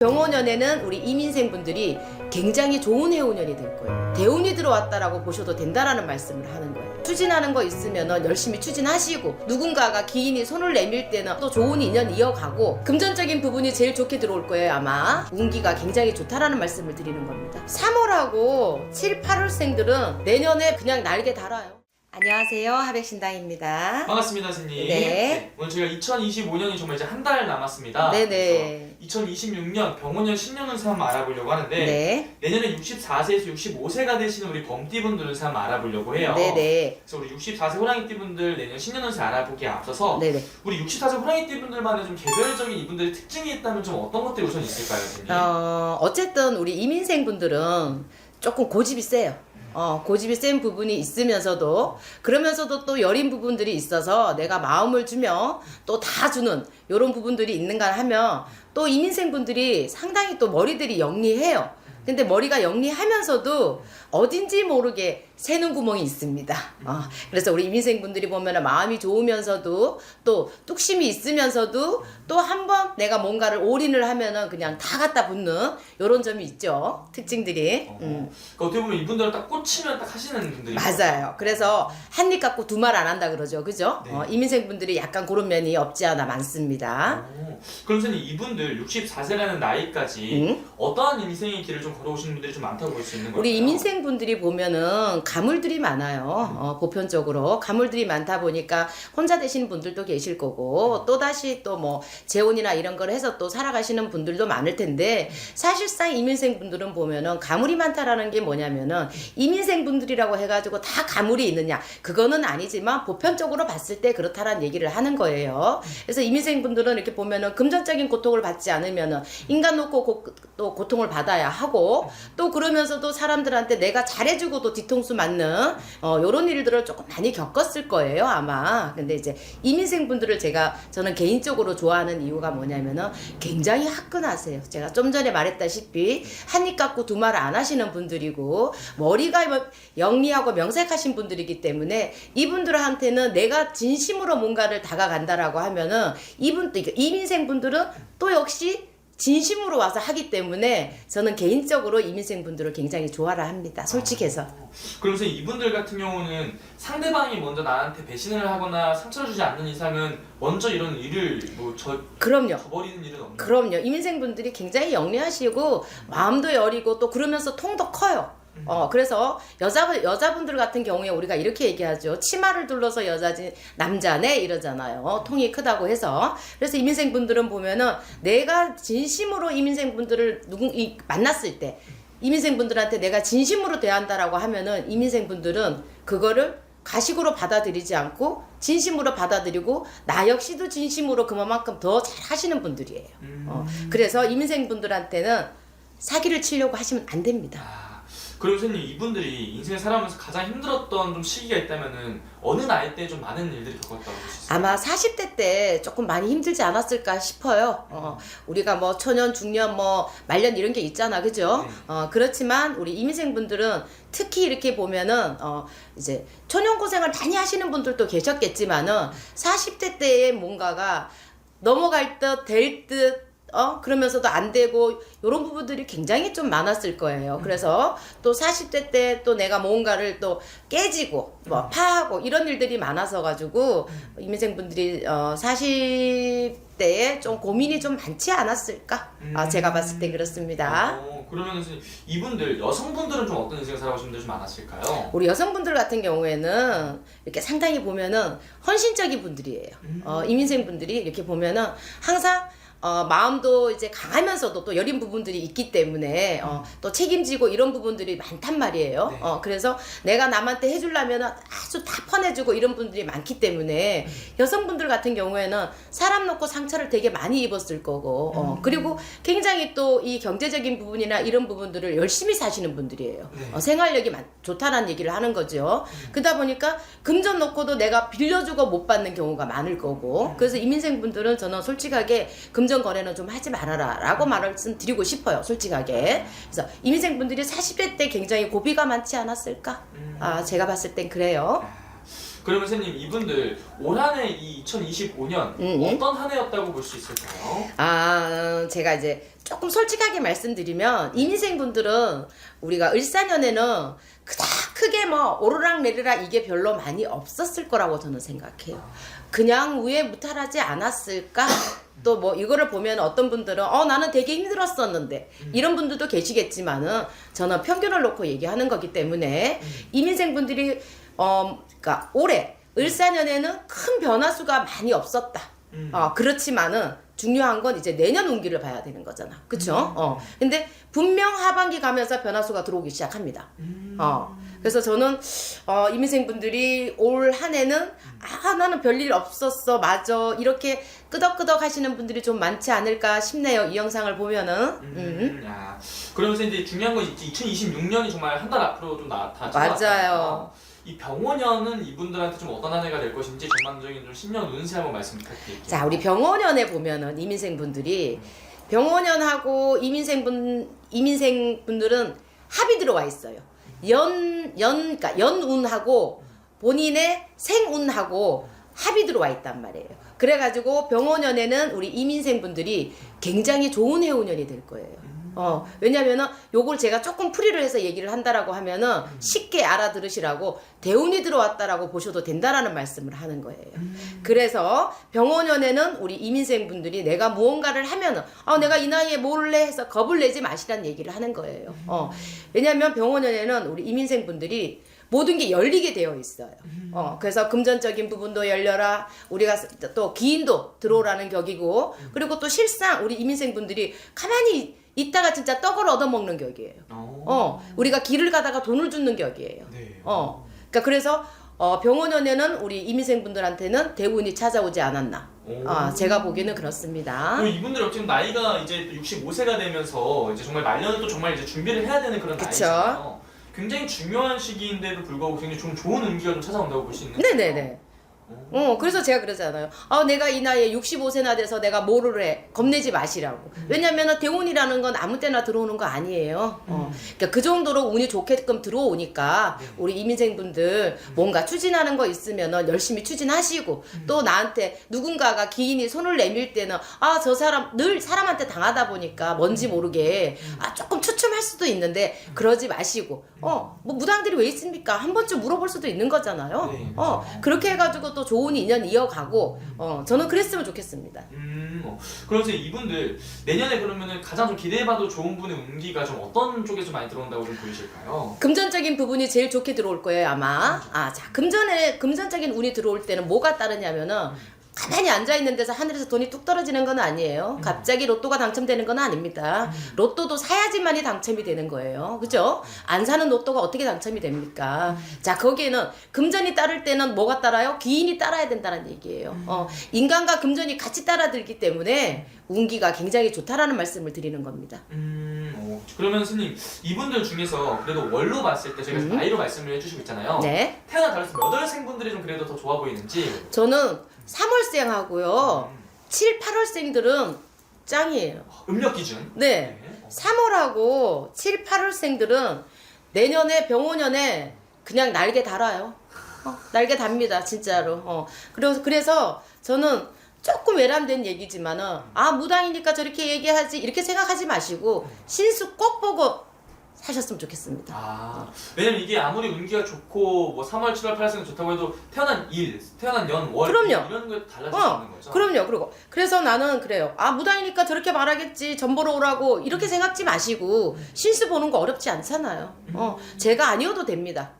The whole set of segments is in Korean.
병원연에는 우리 이민생 분들이 굉장히 좋은 해운년이 될 거예요. 대운이 들어왔다라고 보셔도 된다라는 말씀을 하는 거예요. 추진하는 거 있으면 열심히 추진하시고, 누군가가 기인이 손을 내밀 때는 또 좋은 인연 이어가고, 금전적인 부분이 제일 좋게 들어올 거예요. 아마 운기가 굉장히 좋다라는 말씀을 드리는 겁니다. 3월하고 7, 8월생들은 내년에 그냥 날개 달아요. 안녕하세요, 하백신당입니다. 반갑습니다, 선생님. 네. 오늘 저희가 2025년이 정말 이제 한 달 남았습니다. 네네. 2026년 병원년 신년운세 한번 알아보려고 하는데, 네. 내년에 64세에서 65세가 되시는 우리 범띠분들 한번 알아보려고 해요. 네네. 그래서 우리 64세 호랑이띠분들 내년 신년운세 알아보기에 앞서서 네네. 우리 64세 호랑이띠분들만의 좀 개별적인 이분들의 특징이 있다면 좀 어떤 것들이 우선 있을까요, 선생님? 어쨌든 우리 이민생 분들은 조금 고집이 세요. 고집이 센 부분이 있으면서도, 그러면서도 또 여린 부분들이 있어서 내가 마음을 주면 또 다 주는 요런 부분들이 있는가 하면, 또 이민생 분들이 상당히 또 머리들이 영리해요. 근데 머리가 영리하면서도 어딘지 모르게 새는 구멍이 있습니다. 그래서 우리 이민생 분들이 보면 마음이 좋으면서도 또 뚝심이 있으면서도 또 한번 내가 뭔가를 올인을 하면은 그냥 다 갖다 붙는 요런 점이 있죠. 특징들이. 그러니까 어떻게 보면 이분들은 딱 꽂히면 딱 하시는 분들이 맞아요. 그래서 한 입 갖고 두 말 안 한다 그러죠. 그죠? 네. 이민생 분들이 약간 그런 면이 없지 않아 많습니다. 그럼 선생님, 이분들 64세라는 나이까지 어떠한 인생의 길을 좀 걸어오시는 분들이 좀 많다고 볼 수 있는 걸까요? 우리 이민생 분들이 보면은 가물들이 많아요. 보편적으로 가물들이 많다 보니까 혼자 되시는 분들도 계실 거고, 또 다시 또 뭐 재혼이나 이런 걸 해서 또 살아가시는 분들도 많을 텐데, 사실상 이민생 분들은 보면은 가물이 많다라는 게 뭐냐면은, 이민생 분들이라고 해가지고 다 가물이 있느냐, 그거는 아니지만 보편적으로 봤을 때 그렇다라는 얘기를 하는 거예요. 그래서 이민생 분들은 이렇게 보면은 금전적인 고통을 받지 않으면은 인간 놓고 또 고통을 받아야 하고, 또 그러면서도 사람들한테 내가 잘해주고도 뒤통수 맞는 요런 일들을 조금 많이 겪었을 거예요, 아마. 근데 이제 이민생 분들을 저는 개인적으로 좋아하는 이유가 뭐냐면은 굉장히 화끈하세요. 제가 좀 전에 말했다시피 한 입 갖고 두 말 안 하시는 분들이고, 머리가 영리하고 명색하신 분들이기 때문에 이분들한테는 내가 진심으로 뭔가를 다가간다라고 하면은 이민생 분들은 또 역시 진심으로 와서 하기 때문에 저는 개인적으로 이민생 분들을 굉장히 좋아라 합니다. 솔직해서. 그러면서 이분들 같은 경우는 상대방이 먼저 나한테 배신을 하거나 상처를 주지 않는 이상은 먼저 이런 일을 그럼요. 저버리는 일은 없나요? 그럼요. 이민생 분들이 굉장히 영리하시고 마음도 여리고 또 그러면서 통도 커요. 그래서 여자분들 같은 경우에 우리가 이렇게 얘기하죠. 치마를 둘러서 여자지 남자네 이러잖아요. 통이 크다고 해서. 그래서 이민생 분들은 보면은 내가 진심으로 이민생 분들을 만났을 때, 이민생 분들한테 내가 진심으로 대한다라고 하면은 이민생 분들은 그거를 가식으로 받아들이지 않고 진심으로 받아들이고, 나 역시도 진심으로 그만큼 더 잘 하시는 분들이에요. 그래서 이민생 분들한테는 사기를 치려고 하시면 안 됩니다. 그리고 선생님, 이분들이 인생을 살아오면서 가장 힘들었던 좀 시기가 있다면은 어느 나이 때 좀 많은 일들이 겪었다고 볼 수 있어요? 아마 40대 때 조금 많이 힘들지 않았을까 싶어요. 우리가 뭐 초년, 중년, 뭐 말년 이런 게 있잖아, 그죠? 그렇지만 우리 이민생 분들은 특히 이렇게 보면은 이제 초년 고생을 많이 하시는 분들도 계셨겠지만은 40대 때에 뭔가가 넘어갈 듯 될 듯 그러면서도 안 되고 이런 부분들이 굉장히 좀 많았을 거예요. 그래서 또 40대 때 또 내가 뭔가를 또 깨지고 뭐 파하고 이런 일들이 많아서 가지고 이민생 분들이 40대에 좀 고민이 좀 많지 않았을까? 제가 봤을 때 그렇습니다. 그러면 선생님, 이분들 여성분들은 좀 어떤 인생을 살아오신 분들이 좀 많았을까요? 우리 여성분들 같은 경우에는 이렇게 상당히 보면은 헌신적인 분들이에요. 이민생 분들이 이렇게 보면은 항상 마음도 이제 강하면서도 또 여린 부분들이 있기 때문에 또 책임지고 이런 부분들이 많단 말이에요. 네. 그래서 내가 남한테 해주려면 아주 다 퍼내주고 이런 분들이 많기 때문에 여성분들 같은 경우에는 사람 놓고 상처를 되게 많이 입었을 거고, 그리고 굉장히 또 이 경제적인 부분이나 이런 부분들을 열심히 사시는 분들이에요. 네. 생활력이 좋다는 얘기를 하는 거죠. 그러다 보니까 금전 놓고도 내가 빌려주고 못 받는 경우가 많을 거고, 그래서 이민생 분들은 저는 솔직하게 금전 거래는 좀 하지 말아라 라고 말씀드리고 싶어요, 솔직하게. 그래서 이민생 분들이 40대 때 굉장히 고비가 많지 않았을까? 제가 봤을 땐 그래요. 그러면 선생님 이분들 올 한 해 이 2025년 어떤 한 해였다고 볼 수 있을까요? 제가 이제 조금 솔직하게 말씀드리면 이민생 분들은 우리가 을사년에는 그닥 크게 뭐 오르락내리락 이게 별로 많이 없었을 거라고 저는 생각해요. 그냥 위에 무탈하지 않았을까? 또 뭐 이거를 보면 어떤 분들은 나는 되게 힘들었었는데 이런 분들도 계시겠지만은 저는 평균을 놓고 얘기하는 거기 때문에 이민생 분들이 그러니까 올해 을사년에는 큰 변화수가 많이 없었다. 그렇지만은 중요한 건 이제 내년 운기를 봐야 되는 거잖아. 그쵸? 근데 분명 하반기 가면서 변화수가 들어오기 시작합니다. 그래서 저는, 이민생 분들이 올 한 해는, 나는 별일 없었어. 맞아. 이렇게 끄덕끄덕 하시는 분들이 좀 많지 않을까 싶네요. 이 영상을 보면은. 야, 그러면서 이제 중요한 건 2026년이 정말 한 달 앞으로 좀 다 맞아요. 이 병원년은 이분들한테 좀 어떤 한 해가 될 것인지 전반적인 좀 신년 운세 한번 말씀 부탁드릴게요. 자, 우리 병원연에 보면은 이민생 분들이 병원연하고 이민생 분들은 합이 들어와 있어요. 그러니까 연운하고 본인의 생운하고 합이 들어와 있단 말이에요. 그래가지고 병원연에는 우리 이민생 분들이 굉장히 좋은 해운년이 될 거예요. 왜냐면은 요걸 제가 조금 풀이를 해서 얘기를 한다라고 하면은 쉽게 알아들으시라고 대운이 들어왔다라고 보셔도 된다라는 말씀을 하는 거예요. 그래서 병원연에는 우리 이민생 분들이 내가 무언가를 하면은 내가 이 나이에 뭘래 해서 겁을 내지 마시라는 얘기를 하는 거예요. 왜냐면 병원연에는 우리 이민생 분들이 모든 게 열리게 되어 있어요. 그래서 금전적인 부분도 열려라. 우리가 또 기인도 들어오라는 격이고, 그리고 또 실상 우리 이민생 분들이 가만히 있다가 진짜 떡을 얻어먹는 격이에요. 우리가 길을 가다가 돈을 주는 격이에요. 네. 그러니까 그래서 병원연에는 우리 이민생 분들한테는 대운이 찾아오지 않았나. 제가 보기에는 그렇습니다. 그리고 이분들이 지금 나이가 이제 65세가 되면서 이제 정말 말년을 또 정말 이제 준비를 해야 되는 그런 그쵸. 나이잖아요. 굉장히 중요한 시기인데도 불구하고 굉장히 좀 좋은 운기가 좀 찾아온다고 볼 수 있는 네네네. 그래서 제가 그러잖아요. 내가 이 나이에 65세나 돼서 내가 뭐를 해. 겁내지 마시라고. 왜냐면은 대운이라는 건 아무 때나 들어오는 거 아니에요. 그러니까 그 정도로 운이 좋게끔 들어오니까 우리 이민생분들 뭔가 추진하는 거 있으면은 열심히 추진하시고 또 나한테 누군가가 기인이 손을 내밀 때는 저 사람 늘 사람한테 당하다 보니까 뭔지 모르게 조금 추춤할 수도 있는데 그러지 마시고 뭐 무당들이 왜 있습니까? 한 번쯤 물어볼 수도 있는 거잖아요. 네, 그렇게 해가지고 또 좋은 인연 이어가고 저는 그랬으면 좋겠습니다. 그러면서 이분들 내년에 그러면은 가장 좀 기대해봐도 좋은 분의 운기가 좀 어떤 쪽에 좀 많이 들어온다고 좀 보이실까요? 금전적인 부분이 제일 좋게 들어올 거예요 아마. 자 금전적인 운이 들어올 때는 뭐가 따르냐면은 가만히 앉아있는 데서 하늘에서 돈이 뚝 떨어지는 건 아니에요. 갑자기 로또가 당첨되는 건 아닙니다. 로또도 사야지만이 당첨이 되는 거예요. 그죠? 안 사는 로또가 어떻게 당첨이 됩니까? 자, 거기에는 금전이 따를 때는 뭐가 따라요? 기인이 따라야 된다는 얘기예요. 인간과 금전이 같이 따라들기 때문에 운기가 굉장히 좋다라는 말씀을 드리는 겁니다. 그러면 스님 이분들 중에서 그래도 월로 봤을 때 저희가 나이로 말씀을 해주시고 있잖아요. 네. 태어난 달에서 몇 월생분들이 좀 그래도 더 좋아 보이는지. 저는 3월생하고요. 7, 8월생들은 짱이에요. 음력 기준. 네. 3월하고 7, 8월생들은 내년에 병원년에 그냥 날개 달아요. 날개 답니다. 진짜로. 그래서 저는 조금 외람된 얘기지만은 무당이니까 저렇게 얘기하지 이렇게 생각하지 마시고 신수 꼭 보고 사셨으면 좋겠습니다. 왜냐면 이게 아무리 운기가 좋고 뭐 3월, 7월, 8월생은 좋다고 해도 태어난 일, 태어난 연, 월 그럼요. 이런 거에 달라질 수 있는 거죠. 그럼요. 그리고 그래서 나는 그래요. 무당이니까 저렇게 말하겠지. 전 보러 오라고 이렇게 생각지 마시고 신수 보는 거 어렵지 않잖아요. 제가 아니어도 됩니다.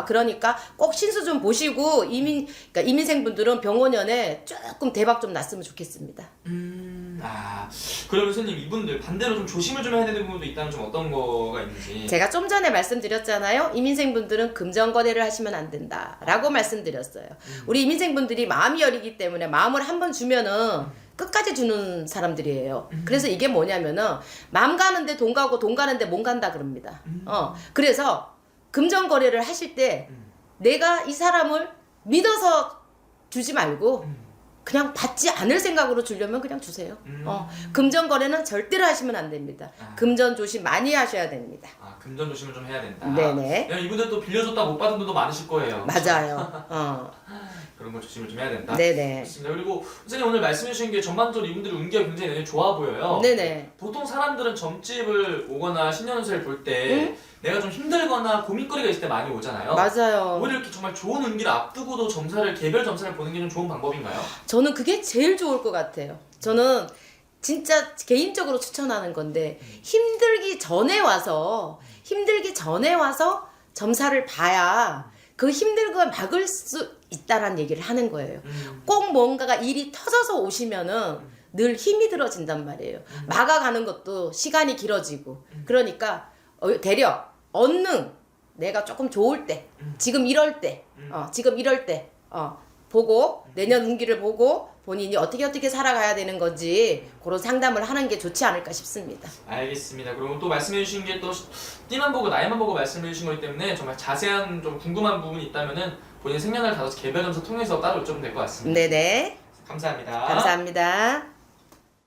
그러니까 꼭 신수 좀 보시고 그러니까 이민생분들은 병원연에 조금 대박 좀 났으면 좋겠습니다. 그러면 선생님 이분들 반대로 좀 조심을 좀 해야 되는 부분도 있다면 좀 어떤 거가 있는지. 제가 좀 전에 말씀드렸잖아요. 이민생분들은 금전거래를 하시면 안 된다라고 말씀드렸어요. 우리 이민생분들이 마음이 여리기 때문에 마음을 한번 주면은 끝까지 주는 사람들이에요. 그래서 이게 뭐냐면은 마음 가는데 돈 가고 돈 가는데 몸 간다 그럽니다. 그래서 금전거래를 하실 때 내가 이 사람을 믿어서 주지 말고 그냥 받지 않을 생각으로 주려면 그냥 주세요. 금전 거래는 절대로 하시면 안 됩니다. 금전 조심 많이 하셔야 됩니다. 금전 조심을 좀 해야 된다. 네네. 왜냐면 이분들 또 빌려줬다 못 받은 분도 많으실 거예요. 맞아요. 그런 거 조심을 좀 해야 된다. 네네. 좋습니다. 그리고 선생님 오늘 말씀해 주신 게 전반적으로 이분들이 운기가 굉장히 좋아 보여요. 네네. 보통 사람들은 점집을 오거나 신년운세를 볼 때 내가 좀 힘들거나 고민거리가 있을 때 많이 오잖아요. 맞아요. 오히려 이렇게 정말 좋은 운기를 앞두고도 개별 점사를 보는 게 좀 좋은 방법인가요? 저는 그게 제일 좋을 것 같아요. 저는 진짜 개인적으로 추천하는 건데 힘들기 전에 와서 점사를 봐야 그 힘든 걸 막을 수 있다라는 얘기를 하는 거예요. 꼭 뭔가가 일이 터져서 오시면은 늘 힘이 들어진단 말이에요. 막아가는 것도 시간이 길어지고 그러니까 되려 언능 내가 조금 좋을 때 지금 이럴 때 보고 내년 운기를 보고 본인이 어떻게 살아가야 되는 건지 그런 상담을 하는 게 좋지 않을까 싶습니다. 알겠습니다. 그리고 또 말씀해 주신 게 또 띠만 보고 나이만 보고 말씀해 주신 거기 때문에 정말 자세한 좀 궁금한 부분이 있다면은 본인 생년월 5개 개별 점사 통해서 따로 여쭤보면 될 것 같습니다. 네네. 감사합니다. 감사합니다.